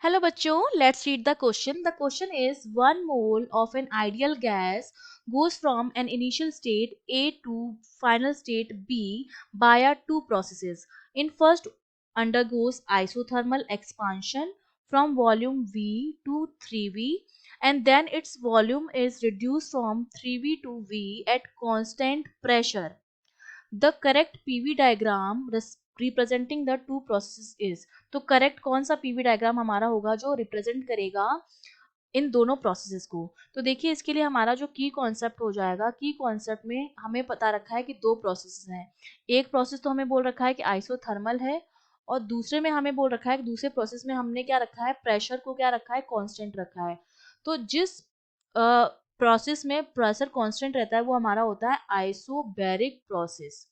Hello बच्चों, let's read the question. The question is 1 mole of an ideal gas goes from an initial state A to final state B via two processes. In first undergoes isothermal expansion from volume V to 3V and then its volume is reduced from 3V to V at constant pressure. The correct PV diagram representing the two processes is, तो correct कौन सा PV diagram हमारा होगा जो represent करेगा इन दोनों processes को। तो देखिए इसके लिए हमारा जो की कॉन्सेप्ट हो जाएगा, की कॉन्सेप्ट में हमें पता रखा है कि दो प्रोसेसेस हैं। एक प्रोसेस तो हमें बोल रखा है कि आइसोथर्मल है और दूसरे में हमें बोल रखा है कि दूसरे प्रोसेस में हमने क्या रखा है, प्रेशर को क्या रखा है, कांस्टेंट रखा है। तो जिस प्रोसेस में प्रेशर कांस्टेंट रहता है वो हमारा होता है आइसोबैरिक प्रोसेस।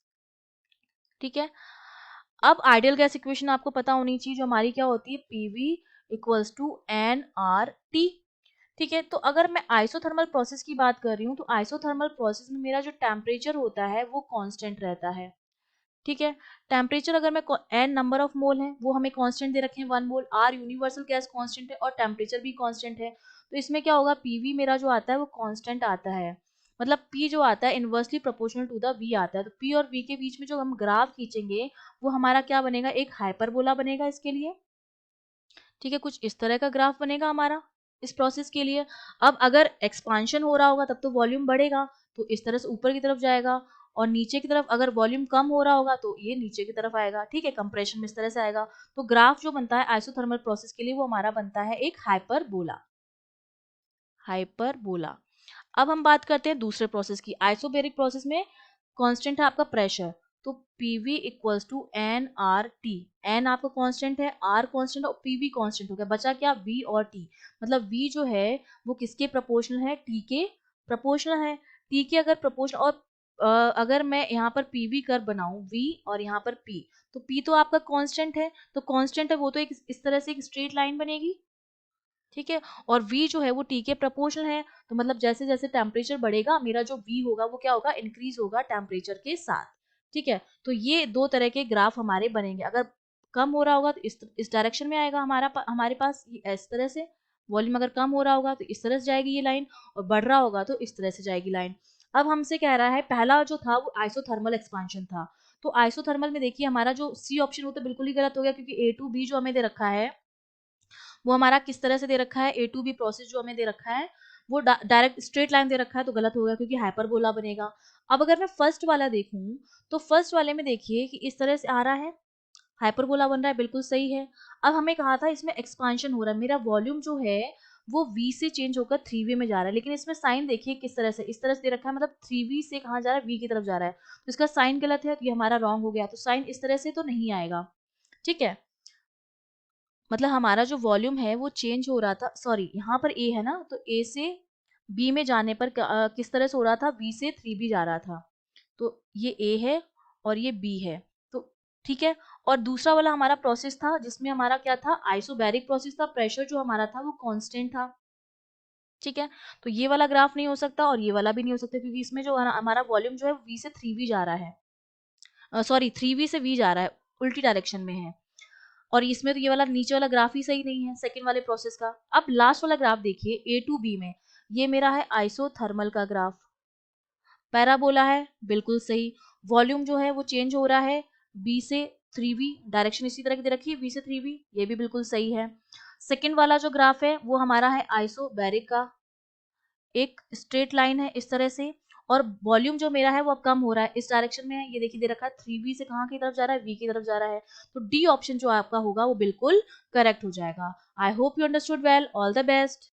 ठीक है, अब आइडियल गैस इक्वेशन आपको पता होनी चाहिए जो हमारी क्या होती है, PV equals to N R T. ठीक है, तो अगर मैं आइसोथर्मल प्रोसेस की बात कर रही हूँ तो आइसोथर्मल प्रोसेस में मेरा जो टेम्परेचर होता है वो कांस्टेंट रहता है। ठीक है, टेम्परेचर अगर मैं एन नंबर ऑफ मोल है वो हमें कांस्टेंट दे रखे हैं 1 मोल, आर यूनिवर्सल गैस कांस्टेंट है और टेम्परेचर भी कांस्टेंट है। तो इसमें क्या होगा, पीवी मेरा जो आता है वो कांस्टेंट आता है, मतलब पी जो आता है inversely proportional to the V आता है। तो पी और वी के बीच में जो हम ग्राफ खींचेंगे वो हमारा क्या बनेगा, एक हाइपरबोला बनेगा इसके लिए। ठीक है, कुछ इस तरह का ग्राफ बनेगा हमारा इस प्रोसेस के लिए। अब अगर एक्सपांशन हो रहा होगा तब तो वॉल्यूम बढ़ेगा, तो इस तरह से ऊपर की तरफ जाएगा, और नीचे की तरफ अगर वॉल्यूम कम हो रहा होगा तो ये नीचे की तरफ आएगा। ठीक है, कंप्रेशन में इस तरह से आएगा। तो ग्राफ जो बनता है आइसोथर्मल प्रोसेस के लिए वो हमारा बनता है एक हाइपरबोला। हाइपरबोला। अब हम बात करते हैं दूसरे प्रोसेस की। आइसोबैरिक प्रोसेस में कांस्टेंट है आपका प्रेशर, तो PV equals to N R T. N आपका कांस्टेंट है, आर कांस्टेंट और पीवी कांस्टेंट हो गया, बचा क्या, वी और टी। मतलब वी जो है वो किसके प्रोपोर्शनल है, टी के प्रोपोर्शनल है। टी के अगर प्रोपोर्शनल और अगर मैं यहाँ पर पीवी कर बनाऊं वी और यहाँ पर पी, तो पी तो आपका कांस्टेंट है, तो कांस्टेंट है वो तो एक इस तरह से एक स्ट्रेट लाइन बनेगी। ठीक है, और v जो है वो t के प्रोपोर्शनल है, तो मतलब जैसे जैसे टेम्परेचर बढ़ेगा मेरा जो v होगा वो क्या होगा, इंक्रीज होगा टेम्परेचर के साथ। ठीक है, तो ये दो तरह के ग्राफ हमारे बनेंगे। अगर कम हो रहा होगा तो इस डायरेक्शन में आएगा हमारे पास इस तरह से। वॉल्यूम अगर कम हो रहा होगा तो इस तरह से जाएगी ये लाइन, और बढ़ रहा होगा तो इस तरह से जाएगी लाइन। अब हमसे कह रहा है, पहला जो था वो आइसोथर्मल एक्सपांशन था। तो आइसोथर्मल में देखिए हमारा जो सी ऑप्शन वो तो बिल्कुल ही गलत हो गया, क्योंकि ए टू बी जो हमें दे रखा है वो हमारा किस तरह से दे रखा है, ए टू बी प्रोसेस जो हमें दे रखा है वो डायरेक्ट स्ट्रेट लाइन दे रखा है, तो गलत होगा क्योंकि हाइपरबोला बनेगा। अब अगर मैं फर्स्ट वाला देखूं तो फर्स्ट वाले में देखिए कि इस तरह से आ रहा है, हाइपरबोला बन रहा है, बिल्कुल सही है। अब हमें कहा था इसमें एक्सपांशन हो रहा है, मेरा वॉल्यूम जो है वो v से चेंज होकर 3v में जा रहा है, लेकिन इसमें साइन देखिए किस तरह से, इस तरह से दे रखा है, मतलब 3v से कहाँ जा रहा है, v की तरफ जा रहा है, तो इसका साइन गलत है, तो ये हमारा रॉन्ग हो गया। तो साइन इस तरह से तो नहीं आएगा। ठीक है, मतलब हमारा जो वॉल्यूम है वो चेंज हो रहा था, सॉरी यहाँ पर ए है ना, तो ए से बी में जाने पर किस तरह से हो रहा था, बी से 3b जा रहा था, तो ये ए है और ये बी है। तो ठीक है, और दूसरा वाला हमारा प्रोसेस था जिसमें हमारा क्या था, आइसोबैरिक प्रोसेस था, प्रेशर जो हमारा था वो कांस्टेंट था। ठीक है, तो ये वाला ग्राफ नहीं हो सकता और ये वाला भी नहीं हो सकता, क्योंकि इसमें जो हमारा वॉल्यूम जो है वी से 3v जा रहा है, सॉरी 3v से v जा रहा है, उल्टी डायरेक्शन में है। और इसमें तो ये वाला नीचे वाला ग्राफ ही सही नहीं है सेकंड वाले प्रोसेस का। अब लास्ट वाला ग्राफ देखिए ए टू बी में, ये मेरा है आइसोथर्मल का ग्राफ, पैराबोला है, बिल्कुल सही। वॉल्यूम जो है वो चेंज हो रहा है बी से 3v, डायरेक्शन इसी तरह की दे रखी है, बी से 3v, ये भी बिल्कुल सही है। सेकंड वाला जो ग्राफ है वो हमारा है आइसोबैरिक का, एक स्ट्रेट लाइन है इस तरह से, और वॉल्यूम जो मेरा है वो अब कम हो रहा है, इस डायरेक्शन में है, ये देखिए दे रखा है 3v से कहाँ की तरफ जा रहा है, v की तरफ जा रहा है। तो डी ऑप्शन जो आपका होगा वो बिल्कुल करेक्ट हो जाएगा। I hope you understood well, all the best.